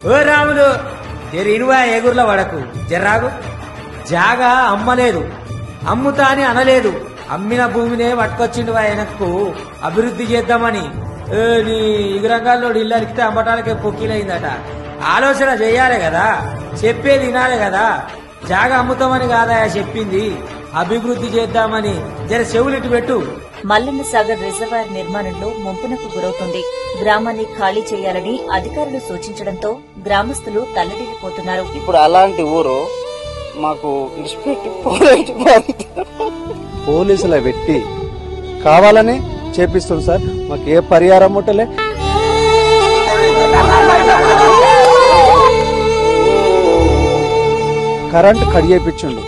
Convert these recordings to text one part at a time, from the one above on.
ఓ రాములు ఇనువా ఎగుర్ల వడకు జర్రాగు. జాగా అమ్మలేదు, అమ్ముతా అని అనలేదు. అమ్మిన భూమినే పట్టుకొచ్చిండు ఆయనకు అభివృద్ధి చేద్దామని. నీ ఇగురంగాల్లో ఇల్లు అలికితే అమ్మటానికే పొక్కిలైందట. ఆలోచన చెయ్యాలి కదా, చెప్పేది వినాలి కదా. జాగా అమ్ముతామని కాదా చెప్పింది, అభివృద్ధి చేద్దామని. జర చెవులిట్టు పెట్టు. మల్లన్న సాగర్ రిజర్వాయర్ నిర్మాణంలో ముంపునకు గురవుతుంది. గ్రామాన్ని ఖాళీ చేయాలని అధికారులు సూచించడంతో గ్రామస్తులు తల్లడిల్లిపోతున్నారు. ఇప్పుడు అలాంటి ఊరు మాకు పోలీసుల పెట్టి కావాలని చేపిస్తుంది సార్. మాకు ఏ పరిహారం ముట్టలే. కరెంట్ కడిగేపించుండు.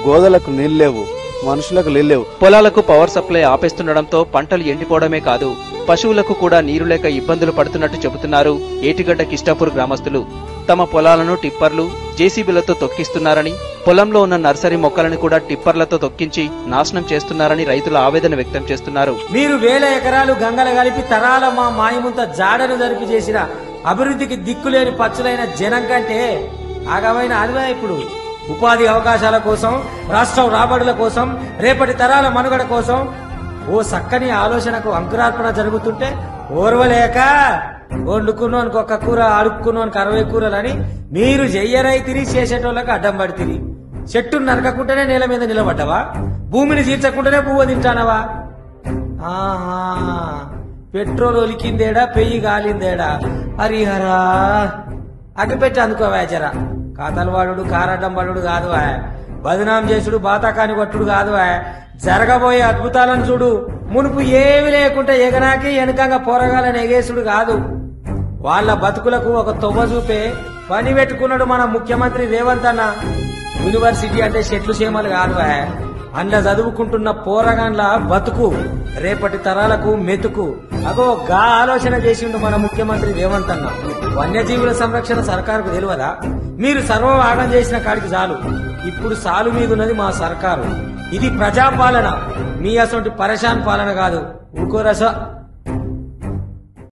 గోదలకు నీళ్ళు లేవు, మనుషులకు నీళ్ళు లేవు. పొలాలకు పవర్ సప్లై ఆపేస్తుండటంతో పంటలు ఎండిపోవడమే కాదు, పశువులకు కూడా నీరు లేక ఇబ్బందులు పడుతున్నట్టు చెబుతున్నారు ఏటిగడ్డ కిష్టాపూర్ గ్రామస్తులు. తమ పొలాలను టిప్పర్లు, జేసీబీలతో తొక్కిస్తున్నారని, పొలంలో ఉన్న నర్సరీ మొక్కలను కూడా టిప్పర్లతో తొక్కించి నాశనం చేస్తున్నారని రైతులు ఆవేదన వ్యక్తం చేస్తున్నారు. మీరు వేల ఎకరాలు గంగలు కలిపి తరాల మా మాయముంత జాడను జరిపి చేసిన అభివృద్ధికి దిక్కులేని పచ్చులైన జనం కంటే ఆగమైన అదివే ఇప్పుడు. ఉపాధి అవకాశాల కోసం, రాష్ట్రం రాబడుల కోసం, రేపటి తరాల మనుగడ కోసం ఓ చక్కని ఆలోచనకు అంకురార్పణ జరుగుతుంటే ఓర్వలేక వండుకున్నోనికి ఒక్క కూర, అడుక్కున్నోనికి 60 కూరలని మీరు చెయ్యరైతిరి, చేసేటోళ్ళకి అడ్డం పడితిరి. చెట్టును నరకకుంటేనే నేల మీద నిలబడ్డవా? భూమిని చీల్చకుంటేనే పువ్వు తింటానవా? ఆహా, పెట్రోల్ ఒలికిందేడా, పెయ్యి గాలిందేడా? హరిహరా అగ్గిపెట్టి అందుకోవా జరా. కాతలు వాడు, కారడ్డం పడుడు కాదు, బదనాం చేసుడు, బాతాకాని కొట్టుడు కాదు. జరగబోయే అద్భుతాలను చూడు. మునుపు ఏమి లేకుంటే ఎగనాకి వెనుకంగా పోరగాలని ఎగేసుడు కాదు. వాళ్ళ బతుకులకు ఒక తొవ్వ చూపే పని పెట్టుకున్నాడు మన ముఖ్యమంత్రి రేవంత్ అన్న. యూనివర్సిటీ అంటే చెట్లు చేమలు కాదు, అందులో చదువుకుంటున్న పోరగాన్ల బతుకు రేపటి తరాలకు మెతుకు. అగో గా ఆలోచన చేసిండు మన ముఖ్యమంత్రి రేవంత్ అన్న. వన్యజీవుల సంరక్షణ సర్కారుకు తెలియదా? మీరు సర్వం ఆగం చేసిన కాడికి చాలు. ఇప్పుడు సాలు మీదున్నది మా సర్కారు. ఇది ప్రజాపాలన, మీ అసొంటి పరేషాన్ పాలన కాదు. ఊరుకోరస.